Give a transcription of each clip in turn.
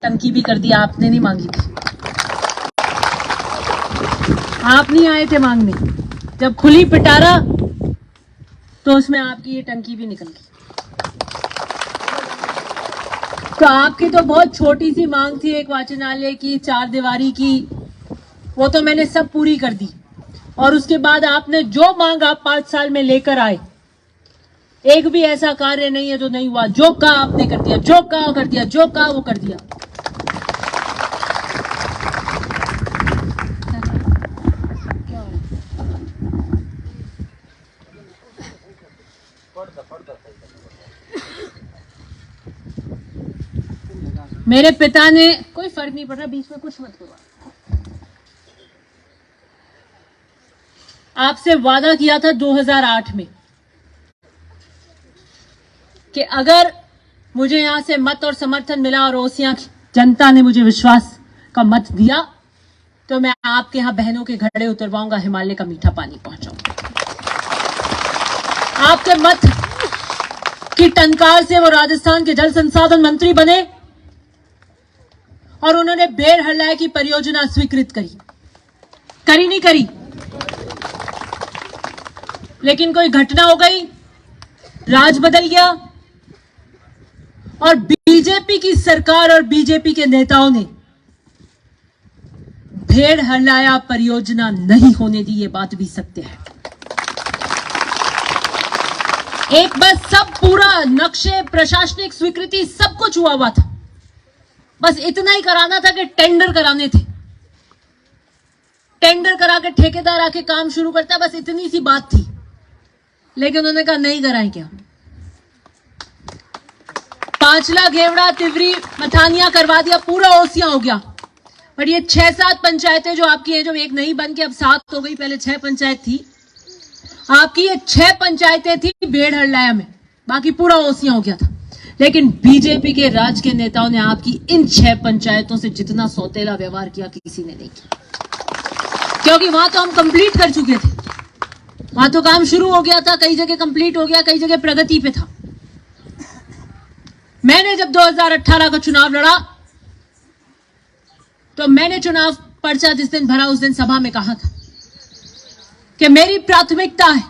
टंकी भी कर दी, आपने नहीं मांगी थी, आप नहीं आए थे मांगने। जब खुली पिटारा तो उसमें आपकी ये टंकी भी निकल गई। तो आपकी तो बहुत छोटी सी मांग थी, एक वाचनालय की, 4 दीवारी की, वो तो मैंने सब पूरी कर दी। और उसके बाद आपने जो मांग आप 5 साल में लेकर आए, एक भी ऐसा कार्य नहीं है जो नहीं हुआ। जो कहा आपने कर दिया, जो कहा कर दिया, जो कहा वो कर दिया। मेरे पिता ने, कोई फर्क नहीं पड़ रहा, बीच में कुछ मत करो। आपसे वादा किया था 2008 में कि अगर मुझे यहां से मत और समर्थन मिला और ओसियां जनता ने मुझे विश्वास का मत दिया तो मैं आपके यहां बहनों के घड़े उतरवाऊंगा, हिमालय का मीठा पानी पहुंचाऊंगा। आपके मत की टंकार से वो राजस्थान के जल संसाधन मंत्री बने और उन्होंने बेड़ हल्लाए की परियोजना स्वीकृत करी नहीं करी, लेकिन कोई घटना हो गई, राज बदल गया और बीजेपी की सरकार और बीजेपी के नेताओं ने भेड़ हल्लाया परियोजना नहीं होने दी। ये बात भी सत्य है। एक बस सब पूरा नक्शे, प्रशासनिक स्वीकृति सब कुछ हुआ था, बस इतना ही कराना था कि टेंडर कराने थे, टेंडर करा के ठेकेदार आके काम शुरू करता, बस इतनी सी बात थी। लेकिन उन्होंने कहा नहीं कराएं क्या, पांचला, घेवड़ा, तिवरी, मथानिया करवा दिया, पूरा ओसियां हो गया। पर ये 6-7 पंचायतें जो आपकी हैं, जो एक नहीं बन के अब 7 हो गई, पहले 6 पंचायत थी आपकी, ये 6 पंचायतें थी भेड़ हल्लाया में, बाकी पूरा ओसियां हो गया था। लेकिन बीजेपी के राज्य के नेताओं ने आपकी इन 6 पंचायतों से जितना सौतेला व्यवहार किया किसी ने नहीं किया, क्योंकि वहां तो हम कंप्लीट कर चुके थे, वहां तो काम शुरू हो गया था, कई जगह कंप्लीट हो गया, कई जगह प्रगति पे था। मैंने जब 2018 का चुनाव लड़ा तो मैंने चुनाव पर्चा जिस दिन भरा उस दिन सभा में कहा था कि मेरी प्राथमिकता है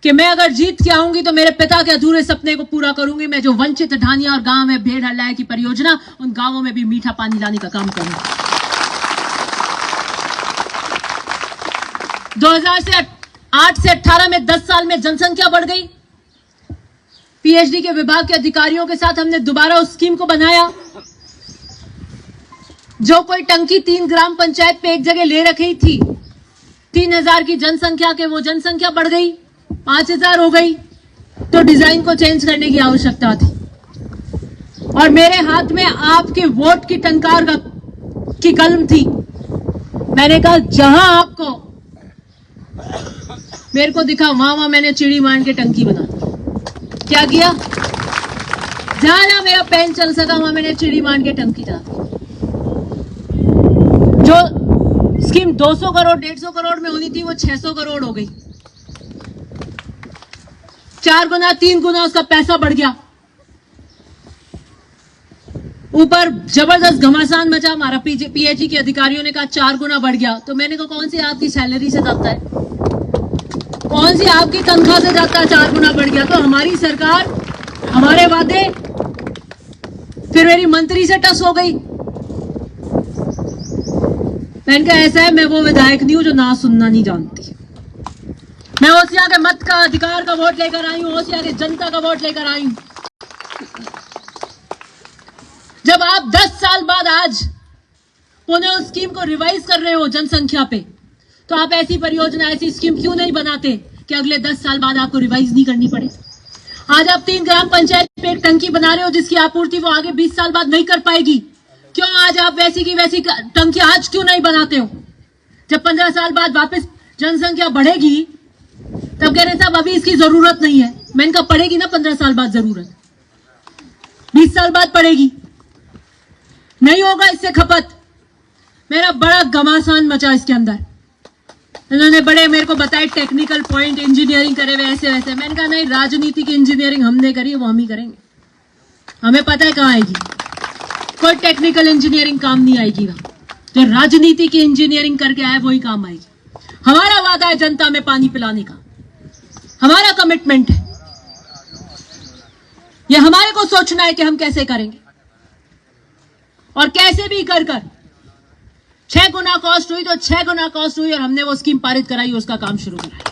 कि मैं अगर जीत के आऊंगी तो मेरे पिता के अधूरे सपने को पूरा करूंगी। मैं जो वंचित ढानिया और गांव है भेड़ हल्लाए की परियोजना, उन गांवों में भी मीठा पानी लाने का काम करूंगी। 2008 से 18 में 10 साल में जनसंख्या बढ़ गई। पीएचडी के विभाग के अधिकारियों के साथ हमने दोबारा उस स्कीम को बनाया। जो कोई टंकी 3 ग्राम पंचायत पे एक जगह ले रखी थी, 3000 की जनसंख्या के, वो जनसंख्या बढ़ गई, 5000 हो गई, तो डिजाइन को चेंज करने की आवश्यकता थी। और मेरे हाथ में आपके वोट की टंकार की कलम थी। मैंने कहा जहां आपको मेरे को दिखा वहां मैंने चिड़ी मान के टंकी बना दी। क्या किया? जहां ना मेरा पेन चल सका वहां मैंने चिड़ी मान के टंकी चला दी। जो स्कीम 200 करोड़ 150 करोड़ में होनी थी वो 600 करोड़ हो गई। 4 गुना 3 गुना उसका पैसा बढ़ गया। ऊपर जबरदस्त घमासान मचा। हमारा पीएचडी के अधिकारियों ने कहा 4 गुना बढ़ गया। तो मैंने कहा कौन सी आपकी सैलरी से जाता है, कौन सी आपकी तनख्वाह से जाता है, 4 गुना बढ़ गया। तो हमारी सरकार, हमारे वादे, फिर मेरी मंत्री से टस हो गई। मैंने कहा ऐसा है, मैं वो विधायक नहीं हूं जो ना सुनना नहीं जानती। मैं ओसिया के मत का, अधिकार का वोट लेकर आई हूं, ओसिया के जनता का वोट लेकर आई हूं। जब आप 10 साल बाद आज पुनः उस स्कीम को रिवाइज कर रहे हो जनसंख्या पे, तो आप ऐसी परियोजना, ऐसी स्कीम क्यों नहीं बनाते कि अगले 10 साल बाद आपको रिवाइज नहीं करनी पड़े। आज आप 3 ग्राम पंचायत पे एक टंकी बना रहे हो जिसकी आपूर्ति वो आगे 20 साल बाद नहीं कर पाएगी। क्यों आज आप वैसी की वैसी टंकी आज क्यों नहीं बनाते हो? जब 15 साल बाद वापस जनसंख्या बढ़ेगी तब कह रहे साहब अभी इसकी जरूरत नहीं है। मैंने कहा पड़ेगी ना 15 साल बाद जरूरत, 20 साल बाद पड़ेगी, नहीं होगा इससे खपत। मेरा बड़ा घमासान मचा इसके अंदर। इन्होंने बड़े मेरे को बताए टेक्निकल पॉइंट, इंजीनियरिंग करे हुए ऐसे वैसे। मैंने कहा नहीं, राजनीति की इंजीनियरिंग हमने करी, वो हम ही करेंगे। हमें पता है कहाँ आएगी। कोई टेक्निकल इंजीनियरिंग काम नहीं आएगी वहां। जो राजनीति की इंजीनियरिंग करके आए वही काम आएगी। हमारा वादा है जनता में पानी पिलाने का, हमारा कमिटमेंट है। ये हमारे को सोचना है कि हम कैसे करेंगे और कैसे भी कर 6 गुना कॉस्ट हुई तो 6 गुना कॉस्ट हुई और हमने वो स्कीम पारित कराई, उसका काम शुरू कराया।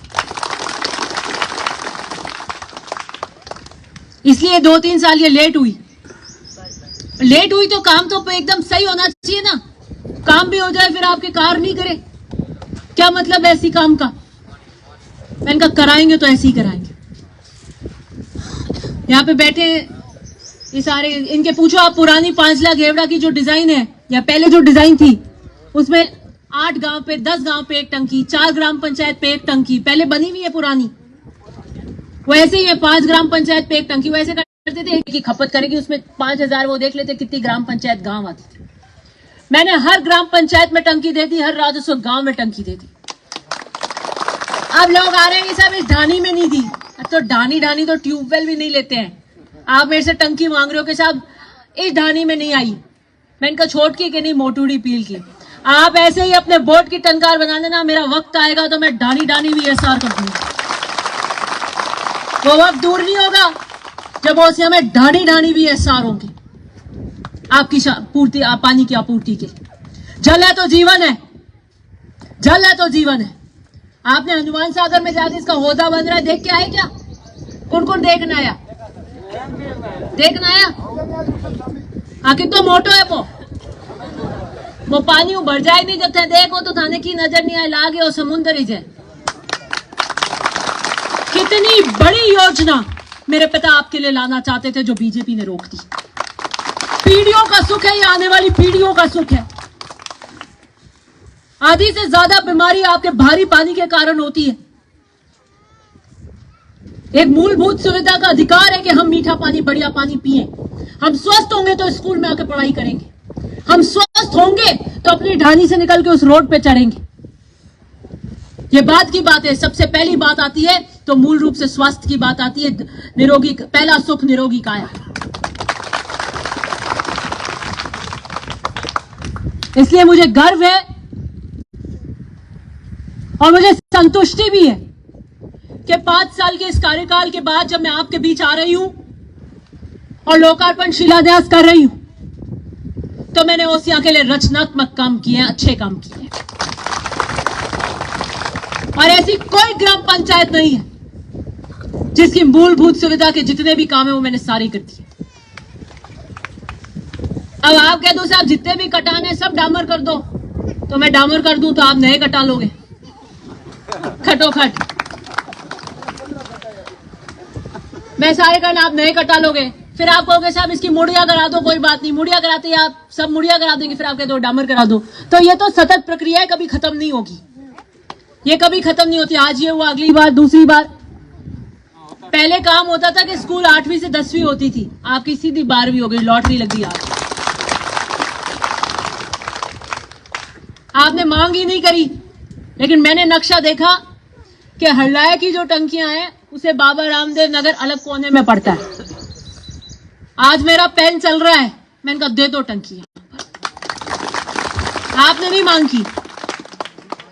इसलिए 2-3 साल ये लेट हुई तो काम तो एकदम सही होना चाहिए ना। काम भी हो जाए फिर आपके कार नहीं करे, क्या मतलब है ऐसी काम का। मैंने कहा कराएंगे तो ऐसे ही कराएंगे। यहाँ पे बैठे ये सारे, इनके पूछो आप पुरानी 5 लाख घेवड़ा की जो डिजाइन है या पहले जो डिजाइन थी, उसमें 8 गांव पे 10 गांव पे एक टंकी, 4 ग्राम पंचायत पे एक टंकी पहले बनी हुई है पुरानी। वैसे ही है 5 ग्राम पंचायत पे एक टंकी। वैसे करते थे कि खपत करेगी उसमें 5000, वो देख लेते कितनी ग्राम पंचायत गांव आती थी। मैंने हर ग्राम पंचायत में टंकी दे दी, हर राजस्व गांव में टंकी दे दी। अब लोग आ रहे हैं साहब इस ढानी में नहीं दी। अब तो ढानी तो ट्यूबवेल भी नहीं लेते हैं। आप मेरे से टंकी मांग रहे हो कि साहब इस ढानी में नहीं आई। मैं इनका छोट की कि नहीं मोटूड़ी पील की। आप ऐसे ही अपने बोर्ड की टंकार बना देना, मेरा वक्त आएगा तो मैं ढानी VSR कर दूंगा। वो वक्त दूर नहीं होगा जब ओसिया में ढानी VSR होंगे आपकी पूर्ति, पानी की आपूर्ति के। जल है तो जीवन है, जल है तो जीवन है। आपने हनुमान सागर में जाके इसका होदा बन रहा है, देख के आए क्या? कौन देखना आया? देखना आया? आखिर तो मोटो है वो पानी उभर जाए नहीं जब देखो तो थाने की नजर नहीं आए, लागे और समुद्र ही जाए। कितनी बड़ी योजना मेरे पिता आपके लिए लाना चाहते थे जो बीजेपी ने रोक दी। पीढ़ियों का सुख है, ये आने वाली पीढ़ियों का सुख है। आधी से ज्यादा बीमारी आपके भारी पानी के कारण होती है। एक मूलभूत सुविधा का अधिकार है कि हम मीठा पानी, बढ़िया पानी पिए। हम स्वस्थ होंगे तो स्कूल में आके पढ़ाई करेंगे, हम स्वस्थ होंगे तो अपनी ढानी से निकल के उस रोड पे चढ़ेंगे। ये बात की बात है। सबसे पहली बात आती है तो मूल रूप से स्वास्थ्य की बात आती है। निरोगी, पहला सुख निरोगी काया। इसलिए मुझे गर्व है और मुझे संतुष्टि भी है कि 5 साल के इस कार्यकाल के बाद जब मैं आपके बीच आ रही हूं और लोकार्पण शिलान्यास कर रही हूं तो मैंने ओसिया के लिए रचनात्मक काम किए हैं, अच्छे काम किए हैं। और ऐसी कोई ग्राम पंचायत नहीं है जिसकी मूलभूत सुविधा के जितने भी काम है वो मैंने सारे कर दिए। अब आप कह दो साहब जितने भी कटाने सब डामर कर दो, तो मैं डामर कर दूं तो आप नए कटा लोगे खटोखट। मैं सारे करना, आप नए कटा लोगे। फिर आप कहोगे साहब इसकी मुड़िया करा दो, कोई बात नहीं, मुड़िया कराते आप सब मुड़िया करा देंगे। फिर आप कह दो डामर करा दो। तो ये तो सतत प्रक्रिया है, कभी खत्म नहीं होगी, ये कभी खत्म नहीं होती। आज ये हुआ, अगली बार, दूसरी बार। पहले काम होता था कि स्कूल 8वीं से 10वीं होती थी, आपकी सीधी 12वीं हो गई, लॉटरी लग गई। आपने मांग ही नहीं करी, लेकिन मैंने नक्शा देखा कि हरलाया की जो टंकियां हैं उसे बाबा रामदेव नगर अलग कोने में पड़ता है। आज मेरा पेन चल रहा है, मैंने कहा दे दो टंकी। आपने नहीं मांग की,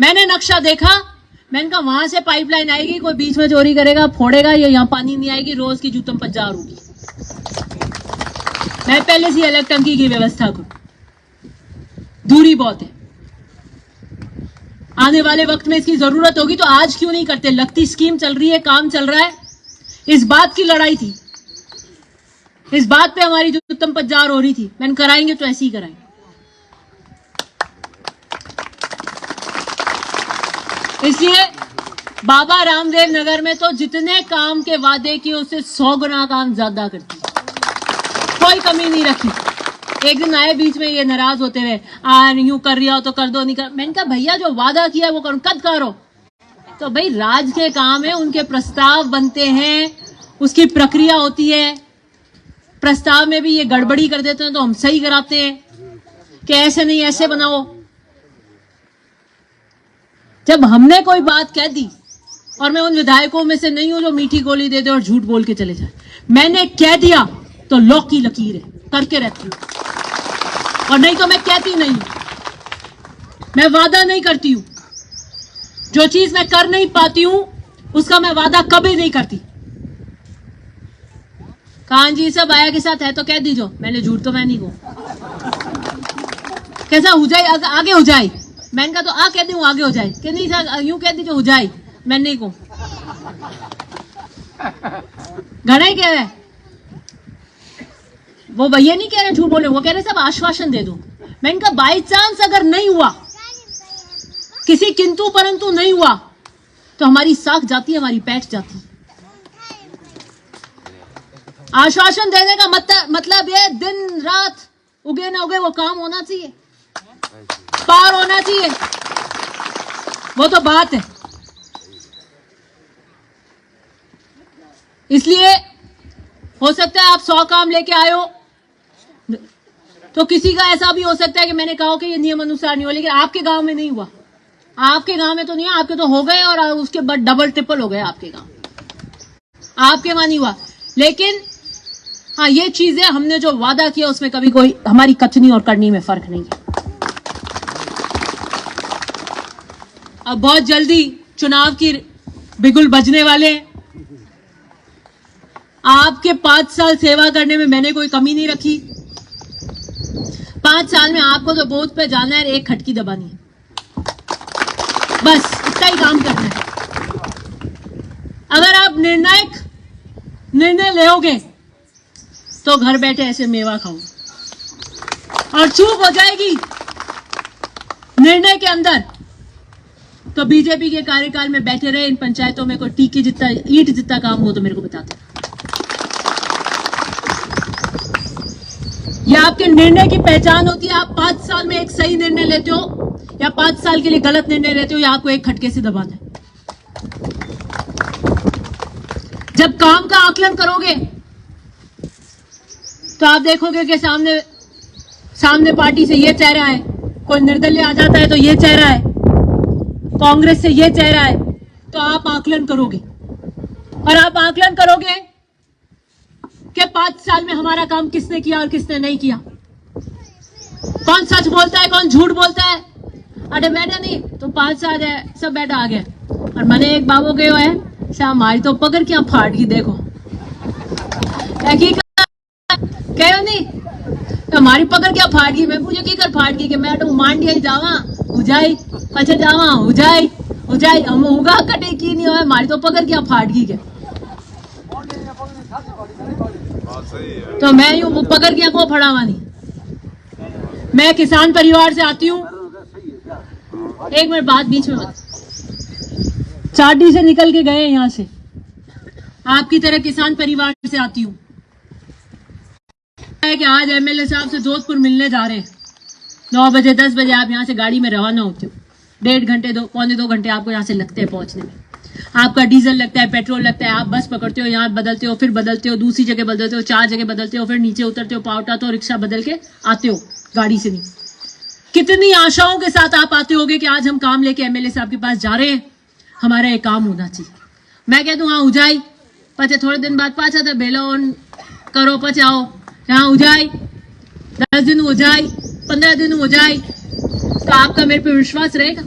मैंने नक्शा देखा, मैंने कहा वहां से पाइपलाइन आएगी, कोई बीच में चोरी करेगा, फोड़ेगा, ये यहां पानी नहीं आएगी, रोज की जूतम पजार होगी। मैं पहले से अलग टंकी की व्यवस्था करूं, दूरी बहुत है, आने वाले वक्त में इसकी जरूरत होगी तो आज क्यों नहीं करते। लगती स्कीम चल रही है, काम चल रहा है। इस बात की लड़ाई थी, इस बात पे हमारी जो उत्तम पजार हो रही थी। मैंने कराएंगे तो ऐसे ही कराएंगे। इसलिए बाबा रामदेव नगर में तो जितने काम के वादे किए उससे 100 गुना काम ज्यादा करती है, कोई कमी नहीं रखी। एक दिन आए बीच में ये नाराज होते हुए, यूं कर रही हो तो कर दो, नहीं कर। मैंने कहा भैया जो वादा किया वो करो, कद करो। तो भाई राज के काम है, उनके प्रस्ताव बनते हैं, उसकी प्रक्रिया होती है। प्रस्ताव में भी ये गड़बड़ी कर देते हैं तो हम सही कराते हैं कि ऐसे नहीं ऐसे बनाओ। जब हमने कोई बात कह दी, और मैं उन विधायकों में से नहीं हूं जो मीठी गोली दे दे और झूठ बोल के चले जाए, मैंने कह दिया तो लौ की लकीर है, करके रहती हूं। और नहीं तो मैं कहती नहीं, मैं वादा नहीं करती हूं। जो चीज मैं कर नहीं पाती हूं उसका मैं वादा कभी नहीं करती। कान जी सब आया के साथ है तो कह दीजो, मैंने झूठ तो मैं नहीं को कैसा हो जाए आगे हो जाए, मैंने कहा तो आ कह दूं आगे हो जाए कि नहीं सर यूं कह दीजिए हो जाए, मैं नहीं को घना ही कह रहे। वो भैया नहीं कह रहे झूठ बोले, वो कह रहे सब आश्वासन दे दो। मैंने कहा बाई चांस अगर नहीं हुआ, किसी किंतु परंतु नहीं हुआ तो हमारी साख जाती है, हमारी पैठ जाती है। आश्वासन देने का मतलब ये दिन रात उगे ना उगे वो काम होना चाहिए, पार होना चाहिए, वो तो बात है। इसलिए हो सकता है आप 100 काम लेके आए हो तो किसी का ऐसा भी हो सकता है कि मैंने कहा कि ये नियम अनुसार नहीं हुआ, लेकिन आपके गांव में नहीं हुआ। आपके गांव में तो नहीं, आपके तो हो गए और उसके बाद डबल ट्रिपल हो गए आपके गांव, आपके वहां नहीं हुआ। लेकिन हाँ, ये चीजें हमने जो वादा किया उसमें कभी कोई हमारी कथनी और करनी में फर्क नहीं है। अब बहुत जल्दी चुनाव की बिगुल बजने वाले हैं। आपके 5 साल सेवा करने में मैंने कोई कमी नहीं रखी। 5 साल में आपको तो बूथ पे जाना है, एक खटकी दबानी है, बस इतना ही काम करना है। अगर आप निर्णायक निर्णय लेओगे तो घर बैठे ऐसे मेवा खाओ, और चूक हो जाएगी निर्णय के अंदर तो बीजेपी के कार्यकाल में बैठे रहे इन पंचायतों में कोई टीके जितना ईंट जितना काम हो तो मेरे को बताते। यह आपके निर्णय की पहचान होती है। आप 5 साल में एक सही निर्णय लेते हो या 5 साल के लिए गलत निर्णय लेते हो, या आपको एक खटके से दबाना है। जब काम का आकलन करोगे तो आप देखोगे कि सामने पार्टी से ये चेहरा है, कोई निर्दलीय आ जाता है तो ये चेहरा है, कांग्रेस से ये चेहरा है, तो आप आकलन करोगे। और आप आकलन करोगे कि 5 साल में हमारा काम किसने किया और किसने नहीं किया, कौन सच बोलता है कौन झूठ बोलता है। अरे बैठा नहीं तो 5 साल है, सब बैठा आ गया। और मैंने एक बाबू गए है हमारी तो पकड़ क्या फाट गई, देखो कहो नहीं हमारी पकड़ क्या फाट गई। मैं पूछे की कर फाट गई कि मैं तो मांडिया जावा उजाई अच्छा जावा उजाई हम उगा कटे की नहीं हो, हमारी तो पकड़ क्या फाट गई के। तो मैं यूं पकड़ क्या को फड़ावा नहीं। मैं किसान परिवार से आती हूँ, एक मिनट बात बीच में मत, चाटी से निकल के गए यहां से, आपकी तरह किसान परिवार से आती हूँ। कि आज एमएलए साहब से जोधपुर मिलने जा रहे हैं, 9 बजे 10 बजे आप यहाँ से गाड़ी में रवाना होते हो, 1.5 घंटे पौने 2 घंटे आपको यहाँ से लगते हैं पहुंचने में। आपका डीजल लगता है, पेट्रोल लगता है, आप बस पकड़ते हो, यहाँ बदलते हो, फिर बदलते हो, दूसरी जगह बदलते हो, 4 जगह बदलते हो, फिर नीचे उतरते हो, पाव उठाते हो, रिक्शा बदल के आते हो, गाड़ी से नहीं। कितनी आशाओं के साथ आप आते होगे कि आज हम काम लेके एमएलए साहब के पास जा रहे हैं, हमारा ये काम होना चाहिए। मैं कह दूं हाँ उजाई, पचे थोड़े दिन बाद पाचा था बेलोन करो पचे आओ, यहाँ उजाई 10 दिन हो जाए 15 दिन हो जाए, तो आपका मेरे पे विश्वास रहेगा।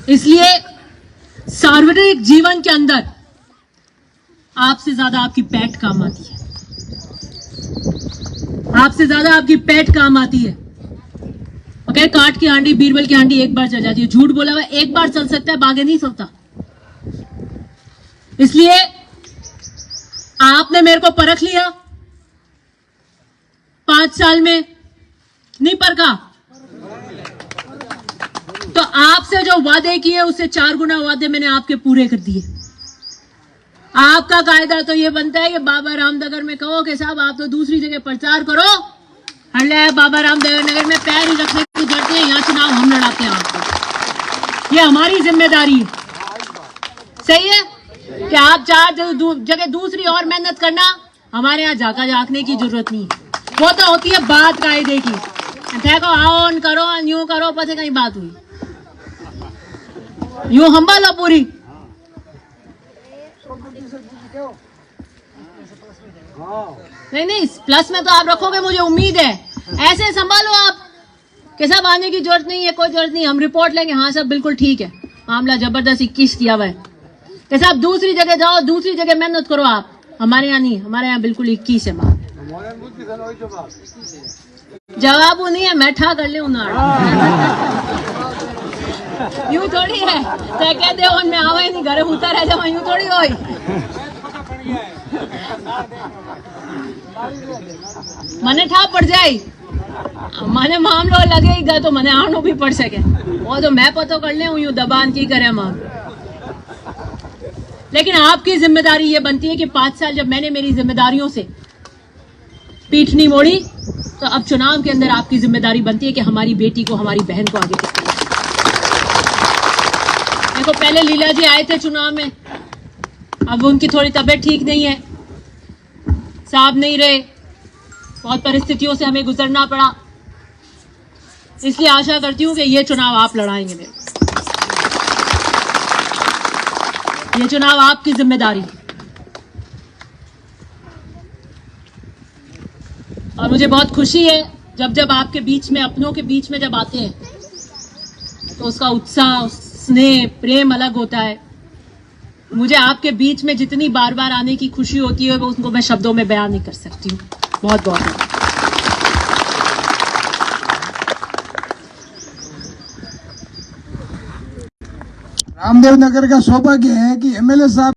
इसलिए सार्वजनिक जीवन के अंदर आपसे ज्यादा आपकी पैठ काम आती है, आपसे ज्यादा आपकी पैठ काम आती है। ओके, काट की हांडी बीरबल की हांडी एक बार चल जाती है, झूठ बोला हुआ एक बार चल सकता है, बागे नहीं चलता। इसलिए आपने मेरे को परख लिया, 5 साल में नहीं परखा, तो आपसे जो वादे किए उससे 4 गुना वादे मैंने आपके पूरे कर दिए। आपका कायदा तो ये बनता है कि बाबा रामनगर में कहो कि साहब आप तो दूसरी जगह प्रचार करो, हल्ले बाबा रामनगर नगर में पैर ही रखने की जरूरत है, यहाँ चुनाव हम लड़ाते हैं आपको, ये हमारी जिम्मेदारी है। सही है कि आप 4 जगह दूसरी और मेहनत करना, हमारे यहाँ झाका झांकने की जरूरत नहीं है, वो तो होती है बात कायदे की, देखो आओ करो यूं करो, पता कहीं बात हुई यूं हम्बा लो पूरी। हाँ नहीं, प्लस में तो आप रखोगे, मुझे उम्मीद है। ऐसे संभालो आप कि साहब आने की जरूरत नहीं है, कोई जरूरत नहीं, हम रिपोर्ट लेंगे, हाँ सब बिल्कुल ठीक है, मामला जबरदस्त 21 किया हुआ है कि साहब दूसरी जगह जाओ, दूसरी जगह मेहनत करो आप, हमारे यहाँ नहीं, हमारे यहाँ बिल्कुल 21 है माल। जवाब वो नहीं है, मैं ठा कर ले यूं थोड़ी है तो कहते हो मैं आवे नहीं घरे उतर रह जाओ, यूं थोड़ी हो। मने ठा पड़ जाए, मने मामलो लगेगा तो मने आनो भी पड़ सके, वो तो मैं पतो कर ले यूं दबान की करे मां। लेकिन आपकी जिम्मेदारी ये बनती है कि 5 साल जब मैंने मेरी जिम्मेदारियों से पीठ नहीं मोड़ी, तो अब चुनाव के अंदर आपकी जिम्मेदारी बनती है कि हमारी बेटी को, हमारी बहन को आगे किस तरह। देखो पहले लीला जी आए थे चुनाव में, अब उनकी थोड़ी तबीयत ठीक नहीं है, साहब नहीं रहे, बहुत परिस्थितियों से हमें गुजरना पड़ा, इसलिए आशा करती हूं कि ये चुनाव आप लड़ाएंगे मेरे, ये चुनाव आपकी जिम्मेदारी। और मुझे बहुत खुशी है जब आपके बीच में, अपनों के बीच में जब आते हैं तो उसका उत्साह, स्नेह, प्रेम अलग होता है। मुझे आपके बीच में जितनी बार बार आने की खुशी होती है वो उसको मैं शब्दों में बयान नहीं कर सकती हूँ। बहुत बहुत रामदेव नगर का सौभाग्य है कि एमएलए साहब